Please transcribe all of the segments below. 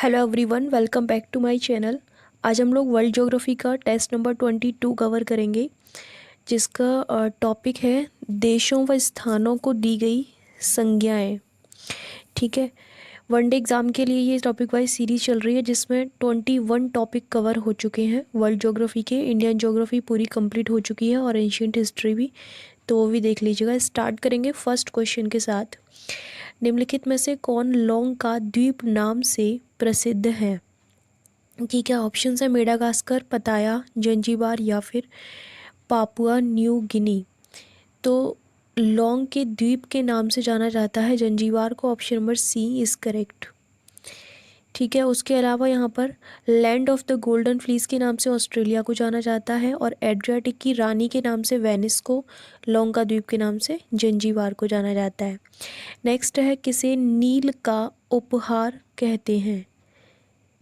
Hello everyone, welcome back to my channel. आज हम लोग वर्ल्ड ज्योग्राफी का टेस्ट नंबर 22 कवर करेंगे, जिसका टॉपिक है देशों व स्थानों को दी गई संज्ञाएं। ठीक है, वनडे एग्ज़ाम के लिए ये टॉपिक वाइज सीरीज चल रही है, जिसमें 21 टॉपिक कवर हो चुके हैं वर्ल्ड ज्योग्राफी के। इंडियन ज्योग्राफी पूरी कंप्लीट हो चुकी है और एंशिएंट हिस्ट्री भी, तो वो भी देख लीजिएगा। स्टार्ट करेंगे फर्स्ट क्वेश्चन के साथ। निम्नलिखित में से कौन लॉन्ग का द्वीप नाम से प्रसिद्ध है? ठीक है, ऑप्शन है मेडागास्कर, पताया, जंजीबार या फिर पापुआ न्यू गिनी। तो लॉन्ग के द्वीप के नाम से जाना जाता है जंजीबार को। Option number C is correct. ठीक है, उसके अलावा यहाँ पर land of the golden fleece के नाम से ऑस्ट्रेलिया को जाना जाता है, और एड्रियाटिक की रानी के नाम से वेनिस को, लॉन्ग का द्वीप के नाम से जंजीबार को जाना जाता है। नेक्स्ट है, किसे नील का उपहार कहते हैं?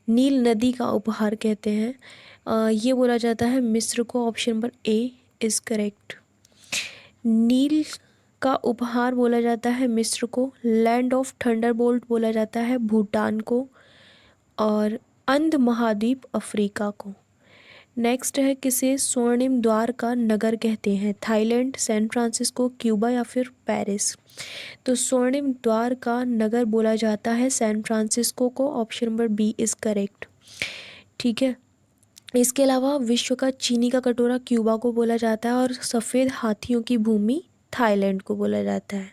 नील नदी का उपहार कहते हैं, ये बोला जाता है मिस्र को। Option number A is correct. नील का उपहार बोला जाता है मिस्र को। लैंड ऑफ थंडरबोल्ट बोला जाता है भूटान को, और अंध महाद्वीप अफ्रीका को। नेक्स्ट है, किसे स्वर्णिम द्वार का नगर कहते हैं? थाईलैंड, सैन फ्रांसिस्को, क्यूबा या फिर पेरिस। तो स्वर्णिम द्वार का नगर बोला जाता है सैन फ्रांसिस्को को। Option number B is correct. ठीक है, इसके अलावा विश्व का चीनी का कटोरा क्यूबा को बोला जाता है, और सफ़ेद हाथियों की भूमि थाईलैंड को बोला जाता है।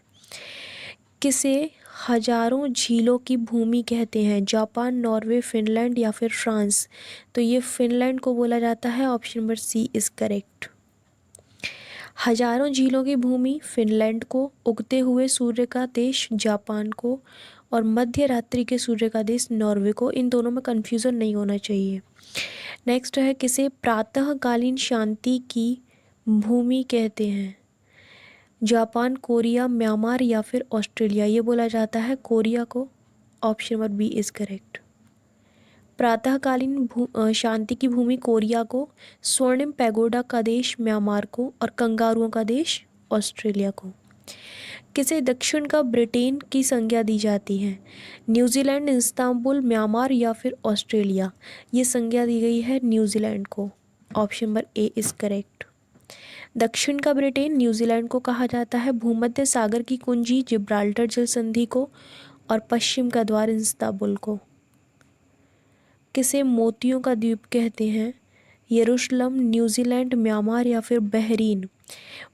किसे हजारों झीलों की भूमि कहते हैं? जापान, नॉर्वे, फिनलैंड या फिर फ्रांस। तो ये फिनलैंड को बोला जाता है। Option number C is correct. हजारों झीलों की भूमि फिनलैंड को, उगते हुए सूर्य का देश जापान को, और मध्य रात्रि के सूर्य का देश नॉर्वे को। इन दोनों में कन्फ्यूज़न नहीं होना चाहिए। नेक्स्ट है, किसे प्रातःकालीन शांति की भूमि कहते हैं? जापान, कोरिया, म्यांमार या फिर ऑस्ट्रेलिया। ये बोला जाता है कोरिया को। Option number B is correct. प्रातःकालीन शांति की भूमि कोरिया को, स्वर्णिम पैगोडा का देश म्यांमार को, और कंगारुओं का देश ऑस्ट्रेलिया को। किसे दक्षिण का ब्रिटेन की संज्ञा दी जाती है? न्यूजीलैंड, इस्तांबुल, म्यांमार या फिर ऑस्ट्रेलिया। ये संज्ञा दी गई है न्यूजीलैंड को। Option number A is correct. दक्षिण का ब्रिटेन न्यूजीलैंड को कहा जाता है। भूमध्य सागर की कुंजी जिब्राल्टर जल संधि को, और पश्चिम का द्वार इस्तांबुल को। किसे मोतियों का द्वीप कहते हैं? यरूशलेम, न्यूजीलैंड, म्यांमार या फिर बहरीन।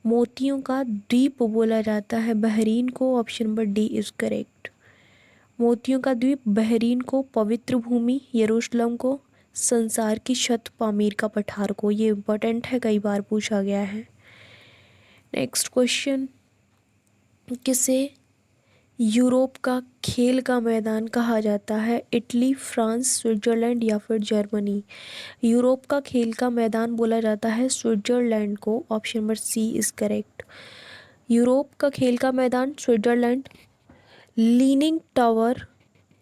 मोतियों का द्वीप बोला जाता है बहरीन को। Option number D is correct. मोतियों का द्वीप बहरीन को, पवित्र भूमि यरूशलेम को, संसार की छत पामीर का पठार को। ये इम्पोर्टेंट है, कई बार पूछा गया है। नेक्स्ट क्वेश्चन, किसे यूरोप का खेल का मैदान कहा जाता है? इटली, फ्रांस, स्विट्जरलैंड या फिर जर्मनी। यूरोप का खेल का मैदान बोला जाता है स्विट्जरलैंड को। Option number C is correct. Europe का खेल का मैदान Switzerland. Leaning tower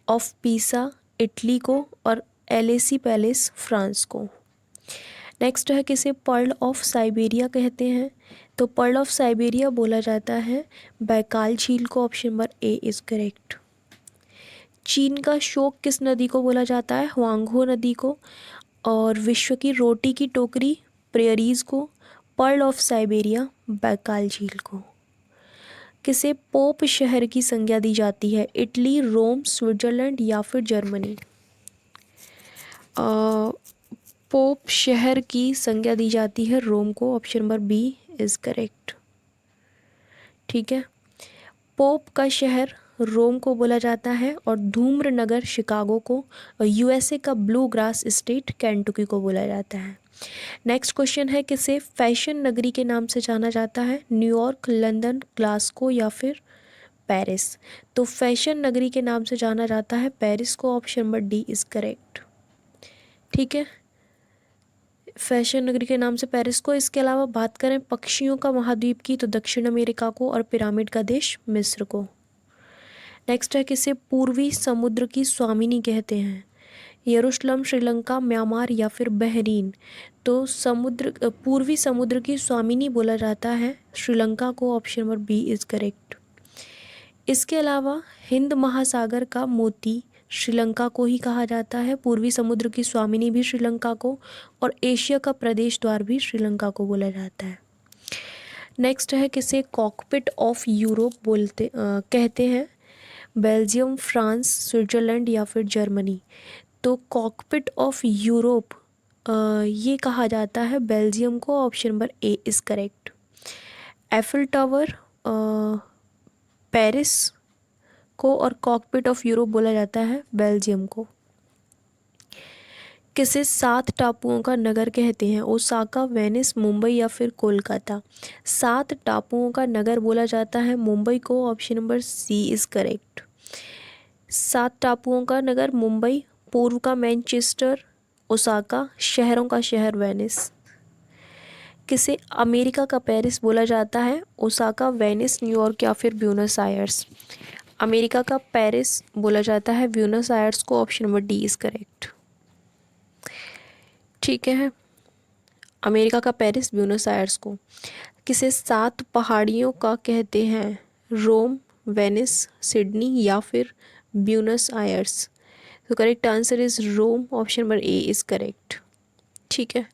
of Pisa Italy को, और एलेसी पैलेस फ्रांस को। नेक्स्ट है, किसे पर्ल ऑफ साइबेरिया कहते हैं? तो पर्ल ऑफ साइबेरिया बोला जाता है बैकाल झील को। Option number A is correct. चीन का शोक किस नदी को बोला जाता है? हुआंगहो नदी को, और विश्व की रोटी की टोकरी प्रेयरीज को, पर्ल ऑफ साइबेरिया बैकाल झील को। किसे पोप शहर की संज्ञा दी जाती है? इटली, रोम, स्विट्जरलैंड या फिर जर्मनी। पोप शहर की संज्ञा दी जाती है रोम को। Option number B is correct. ठीक है, पोप का शहर रोम को बोला जाता है, और धूम्र नगर शिकागो को, और यूएसए का ब्लू ग्रास स्टेट केंटुकी को बोला जाता है। नेक्स्ट क्वेश्चन है, किसे फैशन नगरी के नाम से जाना जाता है? न्यूयॉर्क, लंदन, ग्लासगो या फिर पेरिस। तो फैशन नगरी के नाम से जाना जाता है पेरिस को। Option number D is correct. ठीक है, फैशन नगरी के नाम से पेरिस को। इसके अलावा बात करें पक्षियों का महाद्वीप की, तो दक्षिण अमेरिका को, और पिरामिड का देश मिस्र को। नेक्स्ट है, किसे पूर्वी समुद्र की स्वामिनी कहते हैं? यरूशलेम, श्रीलंका, म्यांमार या फिर बहरीन। तो पूर्वी समुद्र की स्वामिनी बोला जाता है श्रीलंका को। Option number B is correct. इसके अलावा हिंद महासागर का मोती श्रीलंका को ही कहा जाता है। पूर्वी समुद्र की स्वामिनी भी श्रीलंका को, और एशिया का प्रदेश द्वार भी श्रीलंका को बोला जाता है। नेक्स्ट है, किसे कॉकपिट ऑफ यूरोप कहते हैं? बेल्जियम, फ्रांस, स्विट्जरलैंड या फिर जर्मनी? तो कॉकपिट ऑफ यूरोप ये कहा जाता है बेल्जियम को। Option number A is correct. Eiffel tower Paris को और कॉकपिट ऑफ यूरोप बोला जाता है बेल्जियम को। किसे 7 टापुओं का नगर कहते हैं? ओसाका, वेनिस, मुंबई या फिर कोलकाता? 7 टापुओं का नगर बोला जाता है मुंबई को। Option number C is correct. 7 टापुओं का नगर मुंबई, पूर्व का मैनचेस्टर, ओसाका, शहरों का शहर वेनिस। किसे अमेरिका का पेरिस बोला जाता है? ओसाका, वेनिस, न्यूयॉर्क या फिर ब्यूनस आयर्स? अमेरिका का पेरिस बोला जाता है ब्यूनस आयर्स को। Option number D is correct. ठीक है, अमेरिका का पेरिस ब्यूनस आयर्स को। किसे 7 पहाड़ियों का कहते हैं? रोम, वेनिस, सिडनी या फिर ब्यूनस आयर्स? तो correct answer is Rome. Option number A is correct. ठीक है,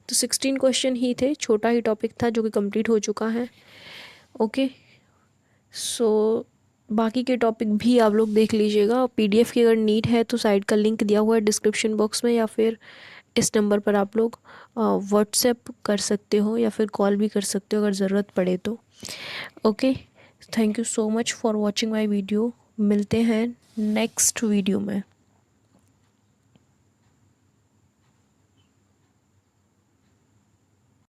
तो 16 क्वेश्चन ही थे, छोटा ही टॉपिक था जो कि कंप्लीट हो चुका है। ओके, सो बाकी के टॉपिक भी आप लोग देख लीजिएगा। पीडीएफ की अगर नीड है तो साइट का लिंक दिया हुआ है डिस्क्रिप्शन बॉक्स में, या फिर इस नंबर पर आप लोग व्हाट्सएप कर सकते हो या फिर कॉल भी कर सकते हो अगर ज़रूरत पड़े तो। Okay, thank you so much for watching my video. मिलते हैं नेक्स्ट वीडियो में।